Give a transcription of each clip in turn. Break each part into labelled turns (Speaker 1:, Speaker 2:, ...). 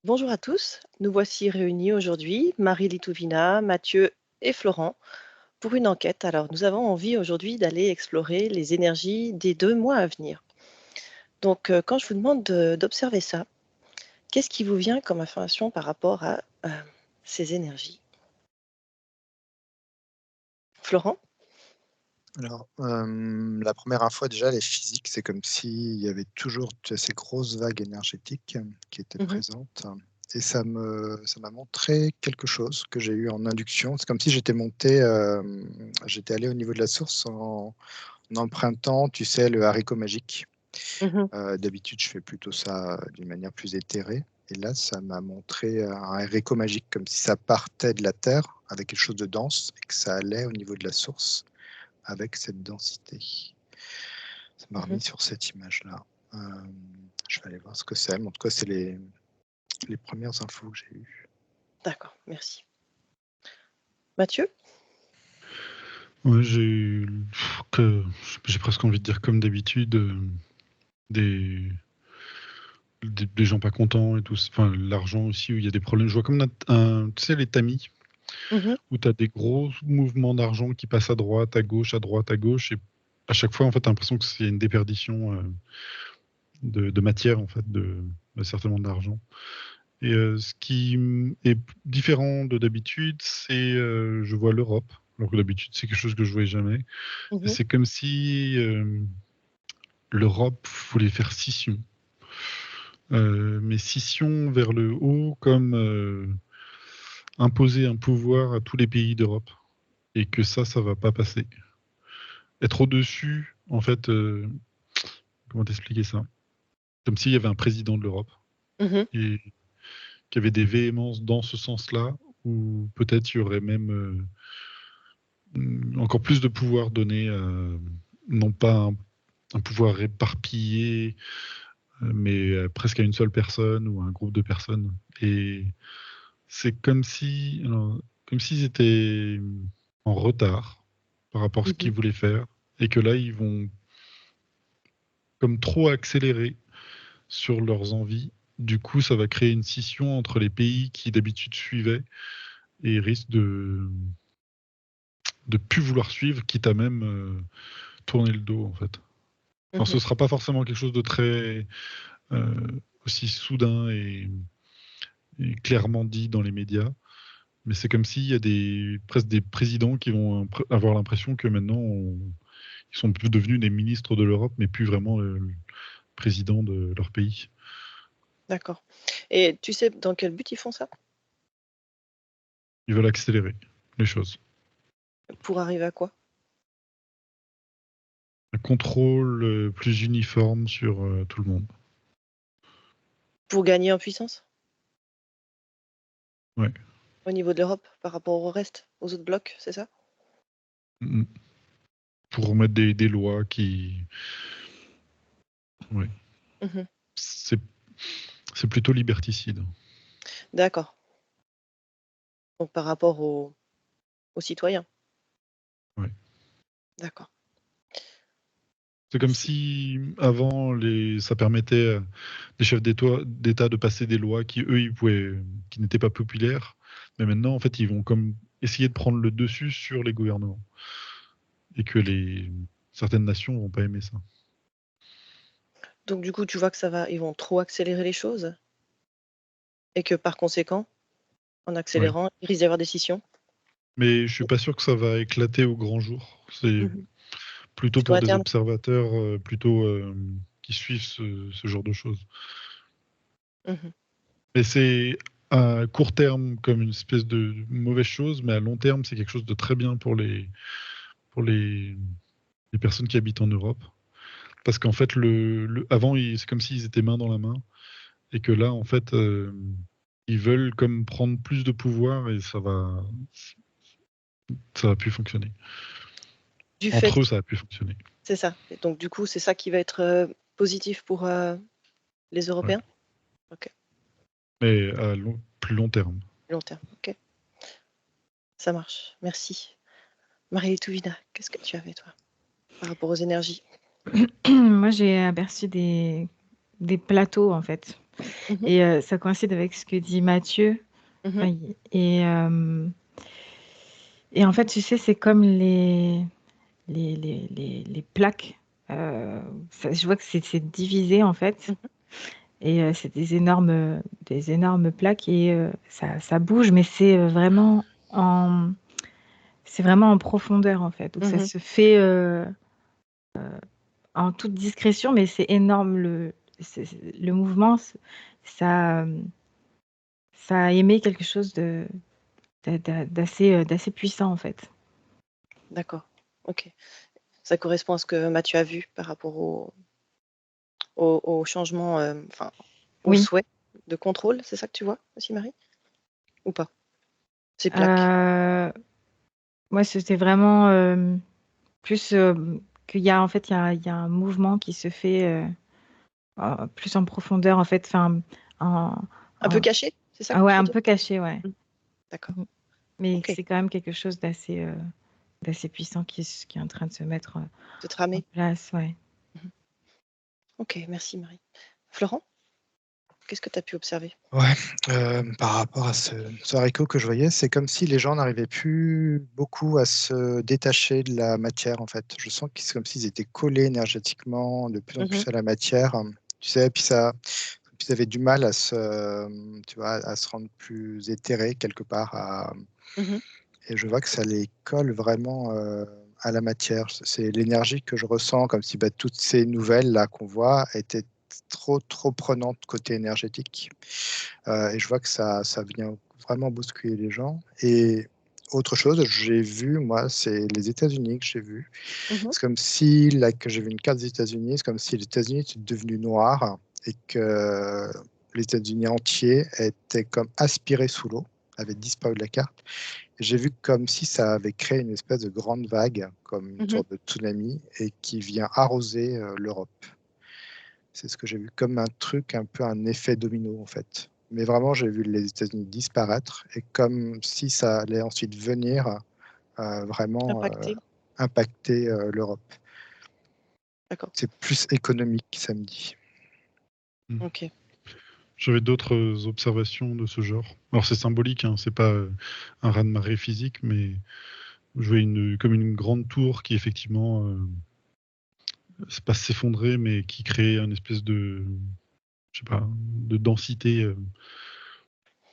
Speaker 1: Bonjour à tous, nous voici réunis aujourd'hui, Marie Litovina, Mathieu et Florent, pour une enquête. Alors, nous avons envie aujourd'hui d'aller explorer les énergies des 2 mois à venir. Donc, quand je vous demande d'observer ça, qu'est-ce qui vous vient comme information par rapport à ces énergies? Florent?
Speaker 2: Alors, la première info déjà, elle est physique. C'est comme s'il y avait toujours ces grosses vagues énergétiques qui étaient
Speaker 1: Mhm,
Speaker 2: présentes et ça m'a montré quelque chose que j'ai eu en induction. C'est comme si j'étais monté, j'étais allé au niveau de la source en empruntant, tu sais, le haricot magique.
Speaker 1: mhm,
Speaker 2: D'habitude, je fais plutôt ça, d'une manière plus éthérée et là, ça m'a montré un haricot magique, comme si ça partait de la terre avec quelque chose de dense et que ça allait au niveau de la source avec cette densité. Ça m'a
Speaker 1: mhm.
Speaker 2: remis sur cette image-là. Je vais aller voir ce que c'est, mais en tout cas, c'est les premières infos que j'ai eues.
Speaker 1: D'accord, merci. Mathieu?
Speaker 3: Ouais, j'ai presque envie de dire comme d'habitude, des, des gens pas contents et tout. Enfin, l'argent aussi, où il y a des problèmes. Je vois comme tu sais, les tamis,
Speaker 1: Mhm,
Speaker 3: où tu as des gros mouvements d'argent qui passent à droite, à gauche, à droite, à gauche. Et à chaque fois, en fait, tu as l'impression que c'est une déperdition de matière, en fait, certainement d'argent. Et ce qui est différent de d'habitude, c'est je vois l'Europe. Alors que d'habitude, c'est quelque chose que je voyais jamais. Et
Speaker 1: mhm,
Speaker 3: c'est comme si l'Europe voulait faire scission. Mais scission vers le haut, comme imposer un pouvoir à tous les pays d'Europe. Et que ça va pas passer. Être au-dessus, en fait, comment t'expliquer ça? Comme s'il y avait un président de l'Europe
Speaker 1: mhm.
Speaker 3: et qu'il y avait des véhémences dans ce sens-là, ou peut-être il y aurait même encore plus de pouvoir donné, non pas un pouvoir éparpillé, mais presque à une seule personne ou à un groupe de personnes. Et c'est comme s'ils étaient en retard par rapport à ce qu'ils
Speaker 1: Mhm.
Speaker 3: voulaient faire, et que là, ils vont comme trop accélérer sur leurs envies. Du coup, ça va créer une scission entre les pays qui d'habitude suivaient et risquent de plus vouloir suivre, quitte à même tourner le dos, en fait. Alors, ce
Speaker 1: Mhm.
Speaker 3: sera pas forcément quelque chose de très euh, aussi soudain et clairement dit dans les médias, mais c'est comme s'il y a presque des présidents qui vont avoir l'impression que maintenant, ils sont plus devenus des ministres de l'Europe, mais plus vraiment le président de leur pays.
Speaker 1: D'accord. Et tu sais dans quel but ils font ça?
Speaker 3: Ils veulent accélérer les choses.
Speaker 1: Pour arriver à quoi?
Speaker 3: Un contrôle plus uniforme sur tout le monde.
Speaker 1: Pour gagner en puissance?
Speaker 3: Ouais.
Speaker 1: Au niveau de l'Europe, par rapport au reste, aux autres blocs, c'est ça?
Speaker 3: Mm. Pour mettre des lois qui. Ouais.
Speaker 1: Mmh.
Speaker 3: C'est c'est plutôt liberticide.
Speaker 1: D'accord. Donc par rapport aux citoyens?
Speaker 3: Ouais.
Speaker 1: D'accord.
Speaker 3: C'est comme
Speaker 1: Merci.
Speaker 3: si avant ça permettait des chefs d'État de passer des lois qui eux qui n'étaient pas populaires, mais maintenant en fait ils vont comme essayer de prendre le dessus sur les gouvernements et que certaines nations vont pas aimer ça.
Speaker 1: Donc du coup, tu vois que ils vont trop accélérer les choses et que par conséquent, en
Speaker 3: Ouais.
Speaker 1: accélérant, il risque d'y avoir des scissions?
Speaker 3: Mais je suis pas sûr que ça va éclater au grand jour. C'est
Speaker 1: Mmh.
Speaker 3: plutôt
Speaker 1: Plutôt
Speaker 3: pour des
Speaker 1: interne?
Speaker 3: observateurs qui suivent ce genre de choses.
Speaker 1: Mmh.
Speaker 3: Et c'est à court terme comme une espèce de mauvaise chose, mais à long terme, c'est quelque chose de très bien pour pour les, les personnes qui habitent en Europe. Parce qu'en fait, avant, c'est comme s'ils étaient main dans la main, et que là, en fait, ils veulent comme prendre plus de pouvoir, et ça va plus fonctionner.
Speaker 1: Du fait
Speaker 3: Entre eux,
Speaker 1: qu
Speaker 3: ça va plus fonctionner.
Speaker 1: c'est ça et donc du coup, c'est ça qui va être, positif pour, les
Speaker 3: Ouais.
Speaker 1: Européens? OK,
Speaker 3: Mais à plus long terme.
Speaker 1: long terme, OK, ça marche, merci. Marie Touvina, qu'est-ce que tu avais toi, par rapport aux énergies?
Speaker 4: Moi, j'ai aperçu des plateaux, en fait,
Speaker 1: Mhm.
Speaker 4: Et ça coïncide avec ce que dit Mathieu.
Speaker 1: Mhm.
Speaker 4: Enfin, et en fait, tu sais, c'est comme les plaques. Je vois que c'est divisé, en fait.
Speaker 1: Mhm.
Speaker 4: Et c'est des énormes plaques. Et ça bouge, mais c'est vraiment en profondeur, en fait. Donc, ça
Speaker 1: Mhm.
Speaker 4: se fait en toute discrétion, mais c'est énorme. Le mouvement, ça, ça émet quelque chose d'assez puissant, en fait.
Speaker 1: D'accord. Ok. Ça correspond à ce que Mathieu a vu par rapport au changement, enfin, au
Speaker 4: Oui.
Speaker 1: souhait de contrôle. C'est ça que tu vois aussi, Marie? Ou pas? Ces plaques.
Speaker 4: Moi, c'était vraiment plus qu'il y a, en fait, il y a un mouvement qui se fait plus en profondeur, en fait. Enfin,
Speaker 1: Un peu caché, c'est ça que
Speaker 4: ouais,
Speaker 1: tu veux
Speaker 4: un
Speaker 1: dire?
Speaker 4: peu caché, ouais.
Speaker 1: D'accord.
Speaker 4: Mais
Speaker 1: Ok.
Speaker 4: c'est quand même quelque chose d'assez puissant qui est en train de se mettre
Speaker 1: De
Speaker 4: en
Speaker 1: tramer.
Speaker 4: place, ouais.
Speaker 1: Ok, merci Marie. Florent, qu'est-ce que tu as pu observer?
Speaker 2: Ouais, par rapport à ce haricot que je voyais, c'est comme si les gens n'arrivaient plus beaucoup à se détacher de la matière, en fait. Je sens que c'est comme s'ils étaient collés énergétiquement de plus en plus à la matière. Tu sais, puis ils avaient du mal tu vois, à se rendre plus éthérés quelque part.
Speaker 1: Mhm.
Speaker 2: Et je vois que ça les colle vraiment à la matière. C'est l'énergie que je ressens, comme si toutes ces nouvelles là qu'on voit étaient trop prenantes côté énergétique. Et je vois que ça vient vraiment bousculer les gens. Et autre chose, j'ai vu, moi, c'est les États-Unis que j'ai vu.
Speaker 1: Mhm.
Speaker 2: C'est comme si, là, que j'ai vu une carte des États-Unis, c'est comme si les États-Unis étaient devenus noirs et que les États-Unis entiers étaient comme aspirés sous l'eau, avaient disparu de la carte. J'ai vu comme si ça avait créé une espèce de grande vague, comme une
Speaker 1: Mhm.
Speaker 2: sorte de tsunami, et qui vient arroser l'Europe. C'est ce que j'ai vu comme un truc, un peu un effet domino en fait. Mais vraiment, j'ai vu les États-Unis disparaître et comme si ça allait ensuite venir vraiment
Speaker 1: Impacté.
Speaker 2: impacter l'Europe.
Speaker 1: D'accord.
Speaker 2: C'est plus économique, samedi.
Speaker 1: Ok.
Speaker 3: J'avais d'autres observations de ce genre. Alors c'est symbolique, hein, c'est pas un raz-de-marée physique, mais je voyais comme une grande tour qui effectivement c'est pas s'effondrer, mais qui crée une espèce de, je sais pas, de densité.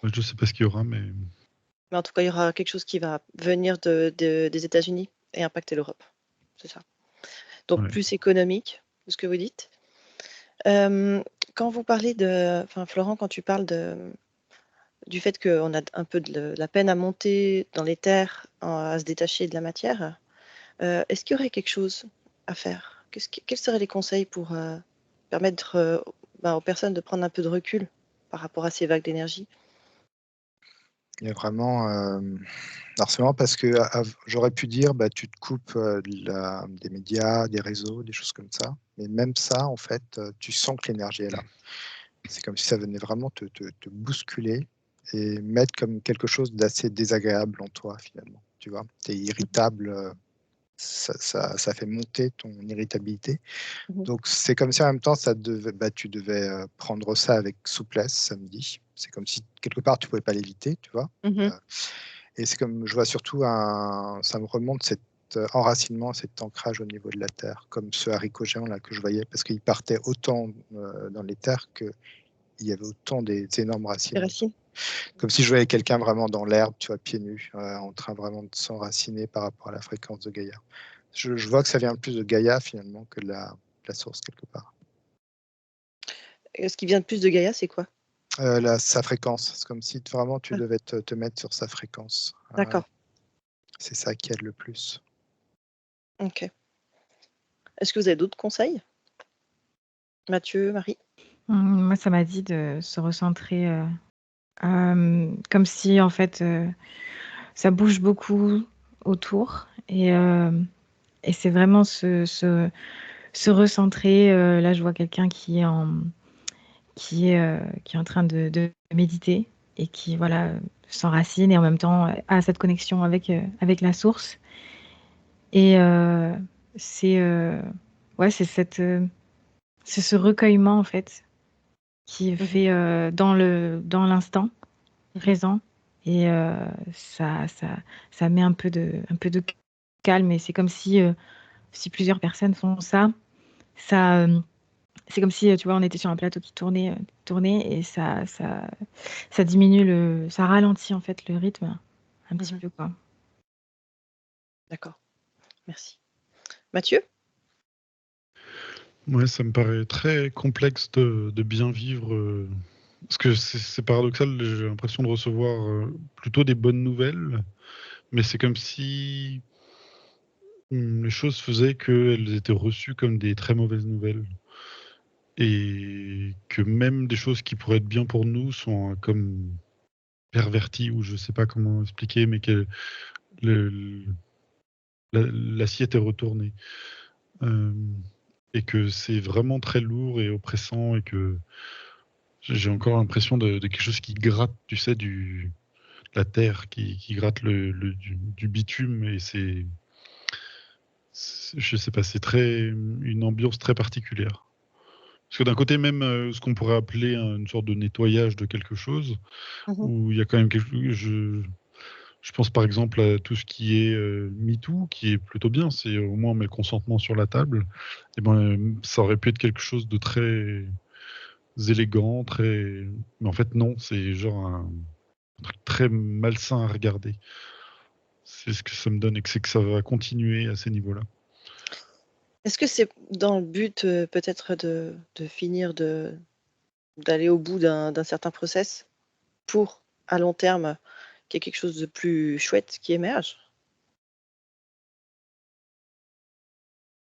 Speaker 3: Je sais pas ce qu'il y aura, mais
Speaker 1: Mais en tout cas, il y aura quelque chose qui va venir des États-Unis et impacter l'Europe. C'est ça. Donc,
Speaker 3: ouais.
Speaker 1: plus économique, de ce que vous dites. Quand vous parlez enfin, Florent, quand tu parles du fait qu'on a un peu de la peine à monter dans les terres, à se détacher de la matière, est-ce qu'il y aurait quelque chose à faire? Quels seraient les conseils pour permettre aux personnes de prendre un peu de recul par rapport à ces vagues d'énergie?
Speaker 2: Il y a vraiment. Alors c'est marrant parce que j'aurais pu dire tu te coupes des médias, des réseaux, des choses comme ça. Mais même ça, en fait, tu sens que l'énergie est là. C'est comme si ça venait vraiment te bousculer et mettre comme quelque chose d'assez désagréable en toi, finalement. Tu vois, tu es irritable, ça fait monter ton irritabilité.
Speaker 1: Mhm.
Speaker 2: Donc, c'est comme si en même temps, tu devais prendre ça avec souplesse samedi. C'est comme si quelque part, tu ne pouvais pas l'éviter, tu vois.
Speaker 1: Mhm.
Speaker 2: Et c'est comme, je vois surtout, ça me remonte cet enracinement, cet ancrage au niveau de la terre, comme ce haricot géant là que je voyais, parce qu'il partait autant dans les terres qu'il y avait autant des énormes
Speaker 1: Les
Speaker 2: racines.
Speaker 1: racines.
Speaker 2: Comme si je voyais quelqu'un vraiment dans l'herbe, tu vois, pieds nus, en train vraiment de s'enraciner par rapport à la fréquence de Gaïa. Je vois que ça vient plus de Gaïa finalement que de la source quelque part.
Speaker 1: Ce qui vient de plus de Gaïa, c'est quoi?
Speaker 2: Sa fréquence, c'est comme si vraiment tu
Speaker 1: Ah,
Speaker 2: devais te mettre sur sa fréquence.
Speaker 1: d'accord.
Speaker 2: C'est ça qui aide le plus.
Speaker 1: Ok. Est-ce que vous avez d'autres conseils? Mathieu, Marie?
Speaker 4: Moi, ça m'a dit de se recentrer comme si, en fait, ça bouge beaucoup autour. Et c'est vraiment se recentrer. Là, je vois quelqu'un qui est en train de méditer et qui, voilà, s'enracine et en même temps a cette connexion avec la source. Et c'est c'est ce recueillement, en fait, qui est
Speaker 1: Mhm.
Speaker 4: fait dans l'instant
Speaker 1: Mhm.
Speaker 4: présent. Et ça met un peu de calme. Et c'est comme si plusieurs personnes font ça, c'est comme si, tu vois, on était sur un plateau qui tournait et ça diminue ça ralentit en fait le rythme un petit
Speaker 1: Mhm.
Speaker 4: peu, quoi.
Speaker 1: D'accord, merci. Mathieu?
Speaker 3: Ouais, ça me paraît très complexe de bien vivre. Parce que c'est paradoxal, j'ai l'impression de recevoir plutôt des bonnes nouvelles, mais c'est comme si les choses faisaient qu'elles étaient reçues comme des très mauvaises nouvelles. Et que même des choses qui pourraient être bien pour nous sont comme perverties, ou je sais pas comment expliquer, mais que le- l'assiette est retournée. Euh, et que c'est vraiment très lourd et oppressant, et que j'ai encore l'impression de quelque chose qui gratte, tu sais, la terre, qui gratte du bitume, et je sais pas, c'est une ambiance très particulière. Parce que d'un côté, même ce qu'on pourrait appeler une sorte de nettoyage de quelque chose,
Speaker 1: Mhm.
Speaker 3: où il y a quand même je pense par exemple à tout ce qui est MeToo, qui est plutôt bien, c'est au moins on met le consentement sur la table. Et ben, ça aurait pu être quelque chose de très élégant, mais en fait non, c'est genre un truc très malsain à regarder. C'est ce que ça me donne, et que c'est que ça va continuer à ces niveaux-là.
Speaker 1: Est-ce que c'est dans le but peut-être de finir d'aller au bout d'un certain process pour, à long terme, qu'il y ait quelque chose de plus chouette qui émerge?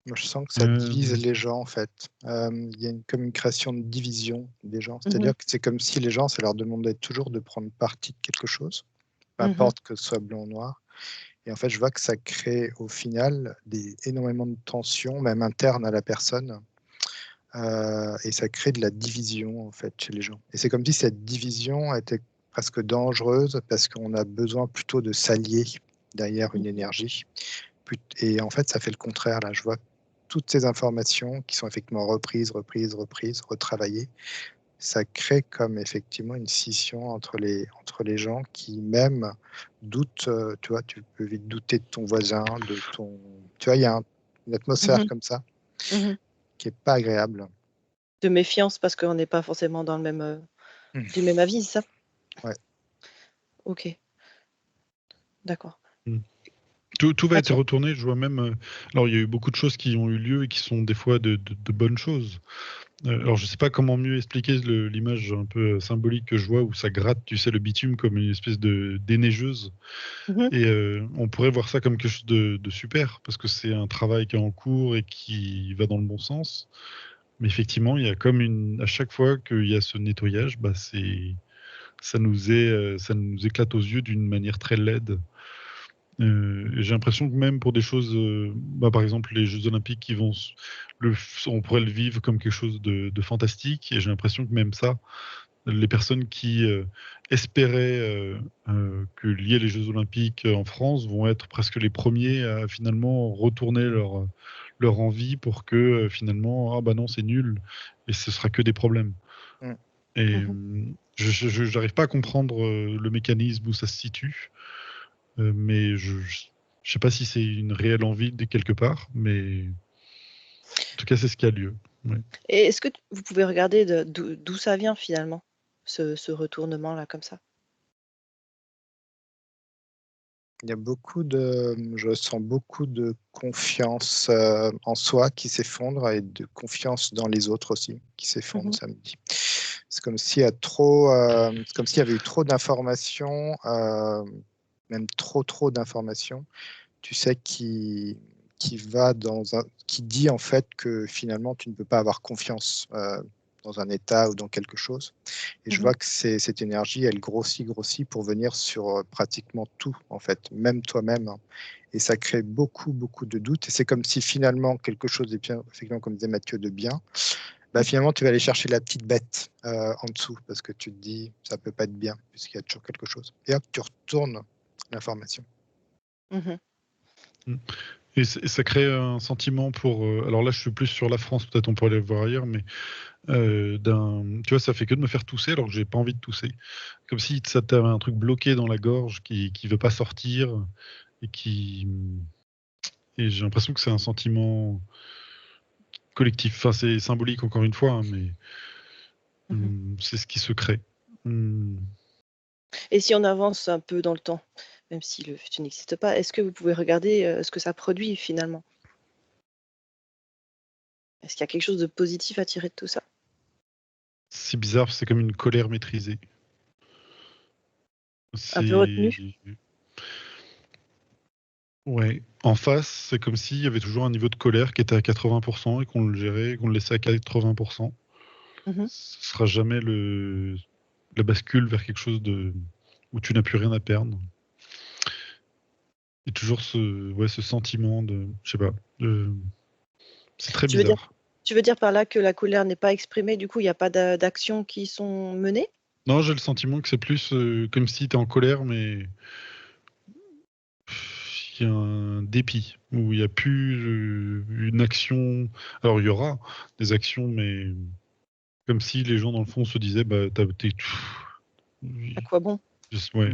Speaker 2: Moi, je sens que ça
Speaker 3: Euh,
Speaker 2: divise les gens, en fait. Il y a comme une création de division des gens.
Speaker 1: Mhm.
Speaker 2: C'est-à-dire que c'est comme si les gens, ça leur demandait toujours de prendre parti de quelque chose, peu
Speaker 1: Mhm.
Speaker 2: importe que ce soit blanc ou noir. Et en fait, je vois que ça crée au final énormément de tensions, même internes à la personne. Et ça crée de la division, en fait, chez les gens. Et c'est comme si cette division était presque dangereuse parce qu'on a besoin plutôt de s'allier derrière une
Speaker 1: Mhm.
Speaker 2: énergie. Et en fait, ça fait le contraire. Là, je vois toutes ces informations qui sont effectivement reprises, retravaillées. Ça crée comme effectivement une scission entre les gens qui même doutent. Tu vois, tu peux vite douter de ton voisin, de ton. Tu vois, il y a une atmosphère
Speaker 1: Mhm.
Speaker 2: comme ça
Speaker 1: Mhm.
Speaker 2: qui est pas agréable.
Speaker 1: De méfiance parce qu'on n'est pas forcément dans le même,
Speaker 2: Mm.
Speaker 1: du même avis, c'est ça?
Speaker 2: Ouais.
Speaker 1: OK, d'accord.
Speaker 3: tout va être
Speaker 1: Mathieu?
Speaker 3: retourné, je vois même. Alors, il y a eu beaucoup de choses qui ont eu lieu et qui sont des fois de bonnes choses. Alors, je sais pas comment mieux expliquer l'image un peu symbolique que je vois, où ça gratte, tu sais, le bitume comme une espèce de déneigeuse.
Speaker 1: Mhm.
Speaker 3: Et on pourrait voir ça comme quelque chose de super, parce que c'est un travail qui est en cours et qui va dans le bon sens. Mais effectivement, il y a comme à chaque fois qu'il y a ce nettoyage, bah ça nous éclate aux yeux d'une manière très laide. Et j'ai l'impression que même pour des choses, par exemple les Jeux Olympiques on pourrait le vivre comme quelque chose de fantastique. Et j'ai l'impression que même ça, les personnes qui espéraient qu'il y ait les Jeux Olympiques en France vont être presque les premiers à finalement retourner leur envie pour que finalement, ah bah non, c'est nul et ce sera que des problèmes.
Speaker 2: Mm.
Speaker 3: Et
Speaker 1: Mhm.
Speaker 3: je n'arrive pas à comprendre le mécanisme où ça se situe, mais je sais pas si c'est une réelle envie de quelque part, mais en tout cas, c'est ce qui a lieu. Ouais.
Speaker 1: Et est-ce que vous pouvez regarder d'où ça vient finalement, ce retournement-là comme ça?
Speaker 2: Il y a je sens beaucoup de confiance en soi qui s'effondre et de confiance dans les autres aussi qui s'effondre
Speaker 1: Mhm.
Speaker 2: samedi. C'est comme c'est comme s'il y avait eu trop d'informations, même trop d'informations, tu sais, qui dit en fait que finalement tu ne peux pas avoir confiance dans un état ou dans quelque chose. Et je
Speaker 1: Mhm.
Speaker 2: vois que cette énergie, elle grossit pour venir sur pratiquement tout, en fait, même toi-même, hein. Et ça crée beaucoup de doutes. Et c'est comme si finalement quelque chose de bien, effectivement, comme disait Mathieu, de bien, bah, finalement tu vas aller chercher la petite bête en dessous parce que tu te dis ça peut pas être bien puisqu'il y a toujours quelque chose. Et hop, tu retournes l'information.
Speaker 1: Mhm.
Speaker 3: Mm. Et ça crée un sentiment pour. Alors là, je suis plus sur la France, peut-être on pourrait aller voir ailleurs, mais tu vois, ça fait que de me faire tousser alors que j'ai pas envie de tousser. Comme si ça t'avait un truc bloqué dans la gorge qui veut pas sortir et et j'ai l'impression que c'est un sentiment collectif. Enfin, c'est symbolique encore une fois, hein, mais c'est ce qui se crée.
Speaker 1: Et si on avance un peu dans le temps, même si le futur n'existe pas, est-ce que vous pouvez regarder ce que ça produit finalement? Est-ce qu'il y a quelque chose de positif à tirer de tout ça?
Speaker 3: C'est bizarre, c'est comme une colère maîtrisée.
Speaker 1: Un peu retenu?
Speaker 3: C'est ouais. En face, c'est comme s'il y avait toujours un niveau de colère qui était à 80% et qu'on le gérait, qu'on le laissait à 80%.
Speaker 1: Mmh.
Speaker 3: Ce sera jamais la bascule vers quelque chose où tu n'as plus rien à perdre. Et toujours ce sentiment de, je sais pas, c'est très
Speaker 1: Tu veux dire
Speaker 3: bizarre.
Speaker 1: tu veux dire par là que la colère n'est pas exprimée, du coup il y a pas d'actions qui sont menées?
Speaker 3: Non, j'ai le sentiment que c'est plus comme si tu es en colère, mais il y a un dépit, où il n'y a plus une action. Alors il y aura des actions, mais comme si les gens dans le fond se disaient, bah, t'es.
Speaker 1: À quoi bon?
Speaker 3: Ouais.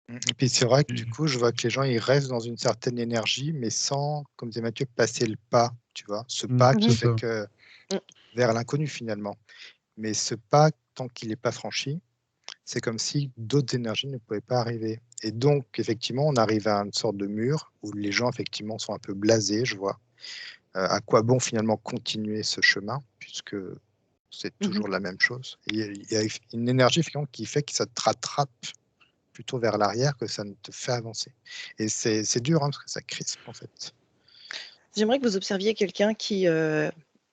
Speaker 2: Mm. Et puis c'est vrai que du coup, je vois que les gens, ils restent dans une certaine énergie, mais sans, comme disait Mathieu, passer le pas, tu vois, ce pas qui
Speaker 3: C'est
Speaker 1: Mmh.
Speaker 2: fait
Speaker 3: ça.
Speaker 2: que
Speaker 1: Mmh.
Speaker 2: vers l'inconnu finalement. Mais ce pas, tant qu'il n'est pas franchi, c'est comme si d'autres énergies ne pouvaient pas arriver. Et donc, effectivement, on arrive à une sorte de mur où les gens, effectivement, sont un peu blasés, je vois. À quoi bon finalement continuer ce chemin, puisque c'est
Speaker 1: Mmh.
Speaker 2: toujours la même chose. Et il y a une énergie effectivement qui fait que ça te rattrape plutôt vers l'arrière que ça ne te fait avancer. Et c'est dur, hein, parce que ça crispe en fait.
Speaker 1: J'aimerais que vous observiez quelqu'un qui,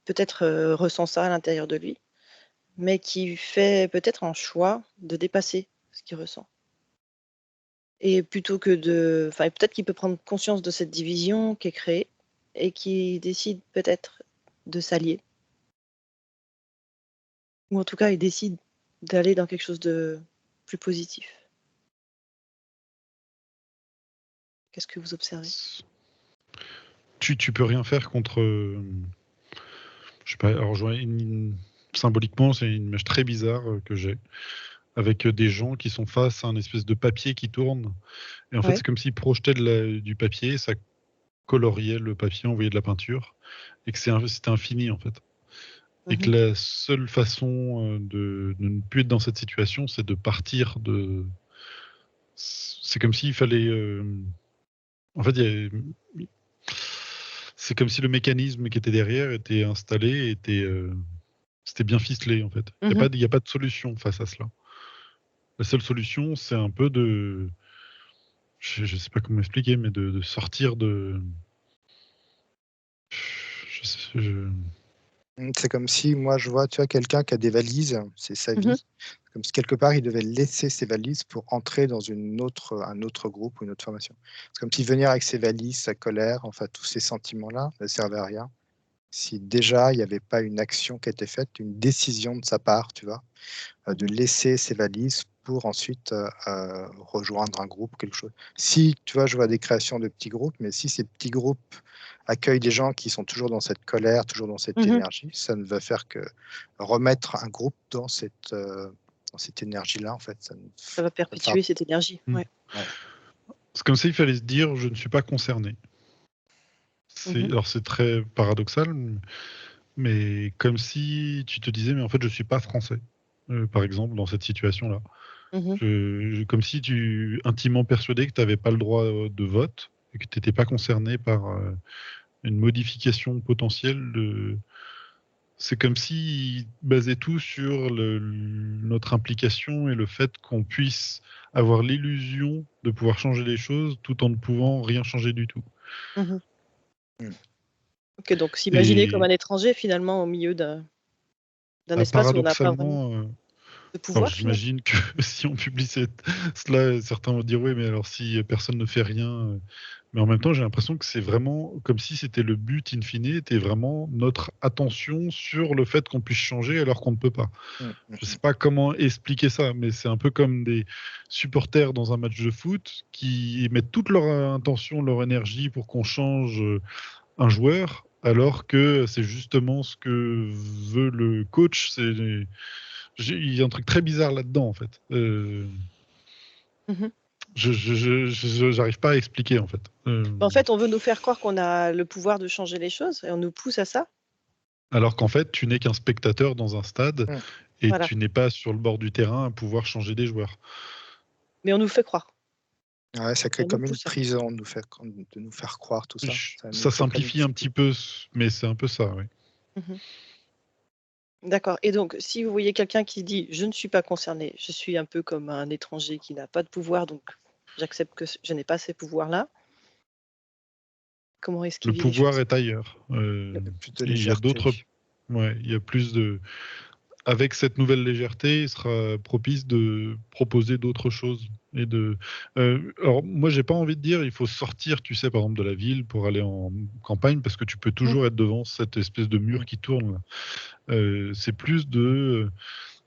Speaker 1: peut-être, ressent ça à l'intérieur de lui, mais qui fait peut-être un choix de dépasser ce qu'il ressent. Et plutôt que enfin, peut-être qu'il peut prendre conscience de cette division qui est créée et qui décide peut-être de s'allier. Ou en tout cas, il décide d'aller dans quelque chose de plus positif. Qu'est-ce que vous observez?
Speaker 3: Tu peux rien faire contre. Je sais pas. Alors, symboliquement, c'est une image très bizarre que j'ai, avec des gens qui sont face à un espèce de papier qui tourne. Et en fait,
Speaker 1: Ouais.
Speaker 3: c'est comme s'ils projetaient du papier, ça coloriait le papier, envoyait de la peinture, et que c'était infini en fait. Et que
Speaker 1: Mmh.
Speaker 3: la seule façon de ne plus être dans cette situation, c'est de partir de. C'est comme s'il fallait. En fait, c'est comme si le mécanisme qui était derrière était installé, c'était bien ficelé en fait.
Speaker 1: Mmh.
Speaker 3: Il y a pas de solution face à cela. La seule solution, c'est un peu de. Je sais pas comment expliquer, mais de sortir de. Je sais,
Speaker 2: C'est comme si moi je vois, tu vois, quelqu'un qui a des valises, c'est sa
Speaker 1: Mmh.
Speaker 2: vie. Comme si quelque part il devait laisser ses valises pour entrer dans un autre groupe ou une autre formation. C'est comme si venir avec ses valises, sa colère, enfin tous ces sentiments-là ne servaient à rien. Si déjà il n'y avait pas une action qui était faite, une décision de sa part, tu vois, de
Speaker 1: Mmh.
Speaker 2: laisser ses valises pour ensuite rejoindre un groupe, quelque chose. Si, tu vois, je vois des créations de petits groupes, mais si ces petits groupes accueillent des gens qui sont toujours dans cette colère, toujours dans cette
Speaker 1: Mmh.
Speaker 2: énergie, ça ne va faire que remettre un groupe dans cette énergie-là, en fait.
Speaker 1: Ça va
Speaker 2: Ça fera-
Speaker 1: perpétuer cette énergie,
Speaker 3: Hmm.
Speaker 1: ouais.
Speaker 2: ouais.
Speaker 3: C'est comme ça, il fallait se dire, je ne suis pas concerné.
Speaker 1: Mmh.
Speaker 3: Alors c'est très paradoxal, mais comme si tu te disais, mais en fait, je suis pas français, par exemple, dans cette situation-là.
Speaker 1: Mmh.
Speaker 3: Comme si tu intimement persuadé que tu n'avais pas le droit de vote et que tu n'étais pas concerné par une modification potentielle de. C'est comme s'ils basaient tout sur notre implication et le fait qu'on puisse avoir l'illusion de pouvoir changer les choses tout en ne pouvant rien changer du tout.
Speaker 1: Mmh.
Speaker 2: Mm.
Speaker 1: OK, donc s'imaginer comme
Speaker 3: Et
Speaker 1: un étranger finalement au milieu d'un espace où on n'a pas vraiment
Speaker 3: paradoxalement,
Speaker 1: de
Speaker 3: alors
Speaker 1: pouvoir finalement.
Speaker 3: j'imagine que si on publie cela, certains vont dire oui, mais alors si personne ne fait rien, Mais en même temps, j'ai l'impression que c'est vraiment comme si c'était le but in fine, était vraiment notre attention sur le fait qu'on puisse changer alors qu'on ne peut pas.
Speaker 2: Mm,
Speaker 3: Je ne sais pas comment expliquer ça, mais c'est un peu comme des supporters dans un match de foot qui mettent toute leur intention, leur énergie pour qu'on change un joueur, alors que c'est justement ce que veut le coach. Il y a un truc très bizarre là-dedans, en fait.
Speaker 1: Mhm.
Speaker 3: J'arrive pas à expliquer, en fait.
Speaker 1: En fait, on veut nous faire croire qu'on a le pouvoir de changer les choses et on nous pousse à ça.
Speaker 3: Alors qu'en fait, tu n'es qu'un spectateur dans un stade
Speaker 2: mm.
Speaker 3: et
Speaker 1: Voilà.
Speaker 3: tu n'es pas sur le bord du terrain à pouvoir changer des joueurs.
Speaker 1: Mais on nous fait croire.
Speaker 2: Ouais, ça crée
Speaker 1: On nous
Speaker 2: comme une
Speaker 1: pousse.
Speaker 2: prison de nous faire croire tout ça. Ça nous
Speaker 3: Ça
Speaker 2: crée comme une
Speaker 3: simplifie un petit peu, mais c'est un peu ça, oui.
Speaker 1: Mhm. D'accord. Et donc, si vous voyez quelqu'un qui dit « je ne suis pas concerné, je suis un peu comme un étranger qui n'a pas de pouvoir, donc j'accepte que je n'ai pas ces pouvoirs-là », comment est-ce qu'il
Speaker 3: Le
Speaker 1: vit les
Speaker 3: pouvoir
Speaker 1: choses?
Speaker 3: est ailleurs.
Speaker 2: plus de
Speaker 3: Il y a d'autres.
Speaker 2: légèreté.
Speaker 3: Ouais, il y a plus de. Avec cette nouvelle légèreté, il sera propice de proposer d'autres choses. Alors, moi, j'ai pas envie de dire il faut sortir, tu sais, par exemple, de la ville pour aller en campagne, parce que tu peux toujours être devant cette espèce de mur qui tourne, là. C'est plus de.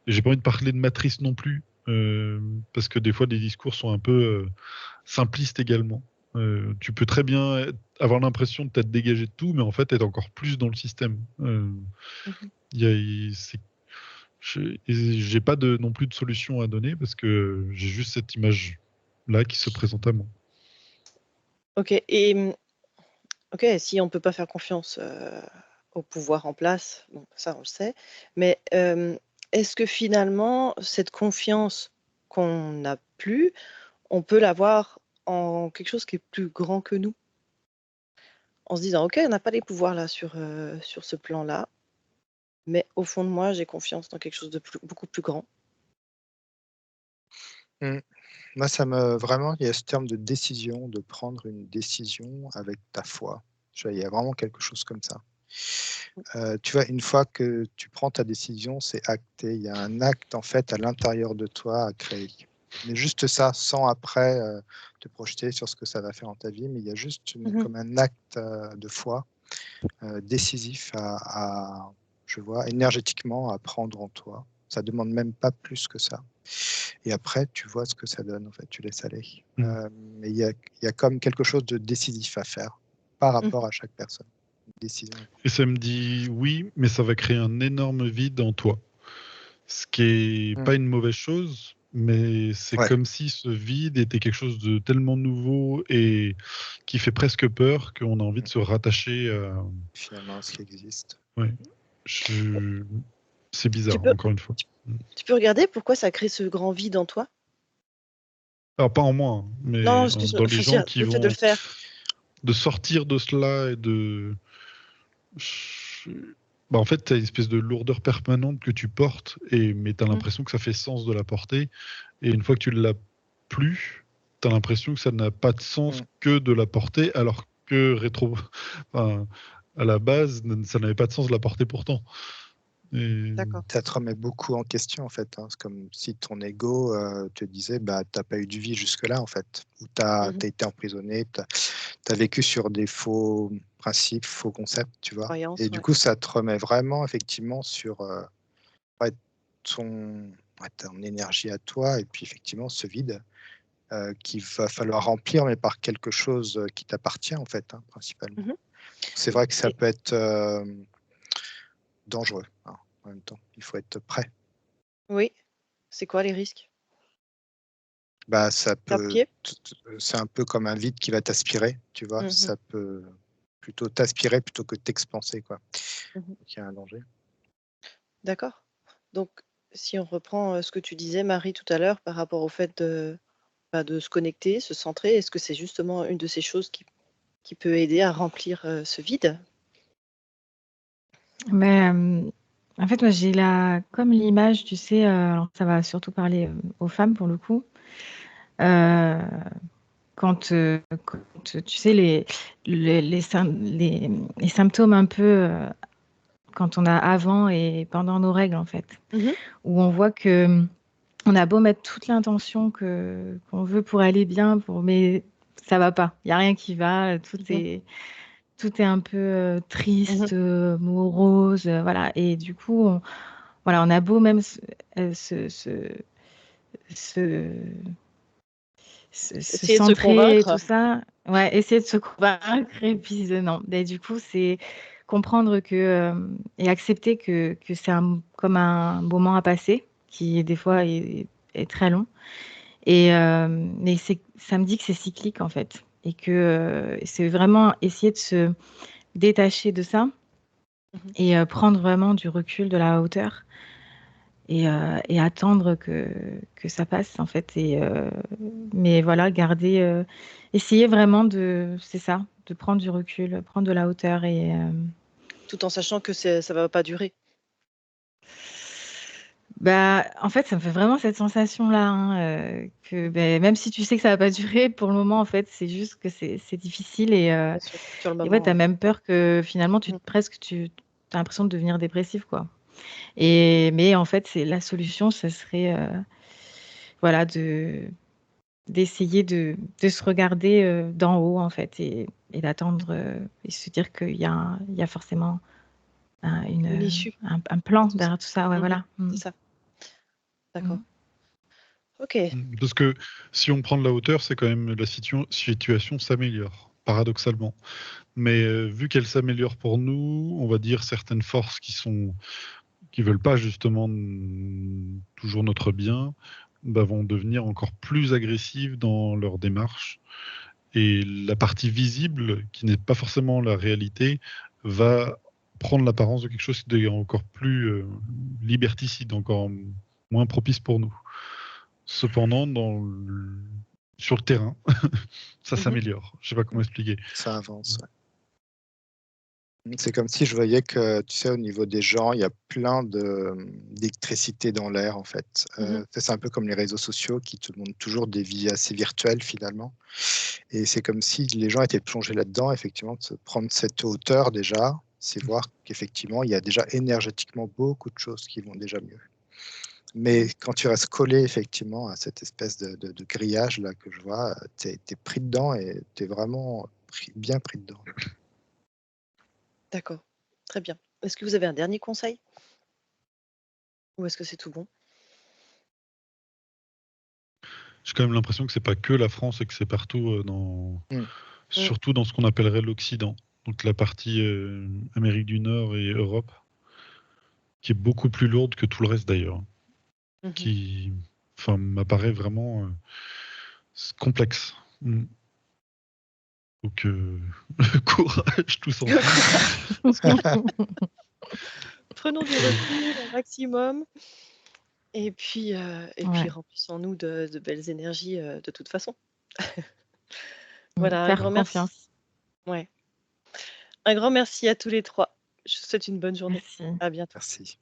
Speaker 3: J'ai pas envie de parler de matrice non plus, parce que des fois, les discours sont un peu simplistes également. Tu peux très bien avoir l'impression de t'être dégagé de tout, mais en fait, être encore plus dans le système. J'ai pas non plus de solution à donner parce que j'ai juste cette image là qui se présente à moi.
Speaker 1: Ok. Et ok, si on ne peut pas faire confiance au pouvoir en place, bon, ça on le sait, mais est-ce que finalement, cette confiance qu'on n'a plus, on peut l'avoir en quelque chose qui est plus grand que nous? En se disant, ok, on n'a pas les pouvoirs là sur ce plan-là, mais au fond de moi, j'ai confiance dans quelque chose de beaucoup plus grand.
Speaker 2: Mm. Moi, vraiment, il y a ce terme de décision, de prendre une décision avec ta foi. Il y a vraiment quelque chose comme ça. Tu vois, une fois que tu prends ta décision, c'est acté. Il y a un acte, en fait, à l'intérieur de toi à créer. Mais juste ça, sans après te projeter sur ce que ça va faire dans ta vie, mais il y a juste comme un acte de foi décisif je vois, énergétiquement à prendre en toi. Ça demande même pas plus que ça. Et après, tu vois ce que ça donne, en fait, tu laisses aller. Mais il y a comme quelque chose de décisif à faire par rapport à chaque personne. Une décision.
Speaker 3: Et ça me dit oui, mais ça va créer un énorme vide en toi. Ce qui est pas une mauvaise chose, mais c'est comme si ce vide était quelque chose de tellement nouveau et qui fait presque peur qu'on a envie de se rattacher à...
Speaker 2: Finalement, ce qui existe.
Speaker 3: Ouais. C'est bizarre, encore une fois.
Speaker 1: Tu peux regarder pourquoi ça crée ce grand vide en toi?
Speaker 3: Alors, pas en moi, hein, mais
Speaker 1: Non,
Speaker 3: dans les gens qui
Speaker 1: le fait de le
Speaker 3: vont...
Speaker 1: faire.
Speaker 3: De sortir de cela et de... Bah, en fait, tu as une espèce de lourdeur permanente que tu portes, mais tu as l'impression que ça fait sens de la porter. Et une fois que tu ne l'as plus, tu as l'impression que ça n'a pas de sens que de la porter, alors que à la base, ça n'avait pas de sens de la porter pourtant.
Speaker 1: D'accord.
Speaker 2: Ça te remet beaucoup en question, en fait. Hein. C'est comme si ton ego te disait bah, tu n'as pas eu de vie jusque-là, en fait. Ou tu as été emprisonné, tu as vécu sur des faux principes, faux concepts, tu vois.
Speaker 1: Croyance,
Speaker 2: Et du coup, ça te remet vraiment, effectivement, sur ton énergie à toi, et puis, effectivement, ce vide qu'il va falloir remplir, mais par quelque chose qui t'appartient, en fait, hein, principalement. C'est vrai que ça peut être dangereux, hein, en même temps. Il faut être prêt.
Speaker 1: Oui. C'est quoi les risques?
Speaker 2: Bah,
Speaker 1: C'est
Speaker 2: un peu comme un vide qui va t'aspirer, tu vois. Ça peut plutôt t'aspirer plutôt que t'expanser, quoi. Donc, il y a un danger.
Speaker 1: D'accord. Donc, si on reprend ce que tu disais, Marie, tout à l'heure, par rapport au fait de se connecter, se centrer, est-ce que c'est justement une de ces choses qui peut aider à remplir ce vide?
Speaker 4: Mais en fait, moi, j'ai comme l'image, tu sais, alors ça va surtout parler aux femmes pour le coup. Quand tu sais, les symptômes un peu quand on a avant et pendant nos règles, en fait, où on voit que on a beau mettre toute l'intention qu'on veut pour aller bien, mais ça va pas. Il y a rien qui va.
Speaker 1: Mhm.
Speaker 4: Tout est un peu
Speaker 1: Mhm.
Speaker 4: triste, morose, voilà. Et du coup, voilà, on a beau même euh, se, se, se, se
Speaker 1: Essayer de se
Speaker 4: centrer et tout
Speaker 1: convaincre.
Speaker 4: ça, ouais, essayer de se convaincre et puis non. Mais du coup, c'est comprendre et accepter que c'est comme un moment à passer qui des fois est très long. Mais ça me dit que c'est cyclique en fait et que c'est vraiment essayer de se détacher de ça
Speaker 1: Mhm.
Speaker 4: et prendre vraiment du recul, de la hauteur et attendre que ça passe en fait. Mais voilà, essayer vraiment c'est ça, de prendre du recul, prendre de la hauteur
Speaker 1: Tout en sachant que ça va pas durer.
Speaker 4: bah, en fait, ça me fait vraiment cette sensation-là, hein, que même si tu sais que ça va pas durer, pour le moment, en fait, c'est juste que c'est difficile
Speaker 1: Bien sûr. Sur le
Speaker 4: et ouais,
Speaker 1: moment,
Speaker 4: t'as
Speaker 1: ouais.
Speaker 4: même peur que finalement,
Speaker 1: Mhm.
Speaker 4: tu as l'impression de devenir dépressif, quoi. Mais en fait, c'est la solution, ça serait, voilà, d'essayer de se regarder d'en haut, en fait, et d'attendre et se dire il y a forcément
Speaker 1: Une issue
Speaker 4: un
Speaker 1: à
Speaker 4: plan
Speaker 1: tout ça.
Speaker 4: derrière tout ça, ouais,
Speaker 1: Mhm.
Speaker 4: voilà.
Speaker 1: C'est ça. D'accord.
Speaker 4: Mm.
Speaker 1: Ok.
Speaker 3: Parce que si on prend de la hauteur, c'est quand même la situation s'améliore, paradoxalement. Mais vu qu'elle s'améliore pour nous, on va dire certaines forces qui veulent pas justement toujours notre bien, bah, vont devenir encore plus agressives dans leur démarche. Et la partie visible, qui n'est pas forcément la réalité, va prendre l'apparence de quelque chose de encore plus liberticide, encore moins propice pour nous. Cependant, sur le terrain, ça
Speaker 1: Mhm.
Speaker 3: s'améliore. Je sais pas comment expliquer.
Speaker 2: Ça avance. Ouais. C'est comme si je voyais que, tu sais, au niveau des gens, il y a plein d'électricité dans l'air, en fait.
Speaker 1: Mhm.
Speaker 2: C'est un peu comme les réseaux sociaux qui te montrent toujours des vies assez virtuelles, finalement. Et c'est comme si les gens étaient plongés là-dedans, effectivement, de se prendre cette hauteur déjà, c'est voir qu'effectivement, il y a déjà énergétiquement beaucoup de choses qui vont déjà mieux. Mais
Speaker 1: Mhm.
Speaker 2: quand tu restes collé, effectivement, à cette espèce de grillage là que je vois, tu es pris dedans et tu es vraiment bien pris dedans.
Speaker 1: D'accord. Très bien. Est-ce que vous avez un dernier conseil ou est-ce que c'est tout bon?
Speaker 3: J'ai quand même l'impression que c'est pas que la France et que c'est partout
Speaker 2: Mm.
Speaker 1: Mm.
Speaker 3: surtout dans ce qu'on appellerait l'Occident. Donc la partie Amérique du Nord et Europe, qui est beaucoup plus lourde que tout le reste d'ailleurs,
Speaker 1: Mhm.
Speaker 3: qui, enfin, m'apparaît vraiment complexe. Donc courage tous ensemble.
Speaker 1: Prenons du recul un maximum et puis
Speaker 4: Ouais.
Speaker 1: remplissons-nous de belles énergies de toute façon. Voilà, un
Speaker 4: Faire
Speaker 1: grand merci.
Speaker 4: confiance.
Speaker 1: Ouais. Un grand merci à tous les trois. Je vous souhaite une bonne journée.
Speaker 4: Merci.
Speaker 1: À bientôt.
Speaker 2: Merci.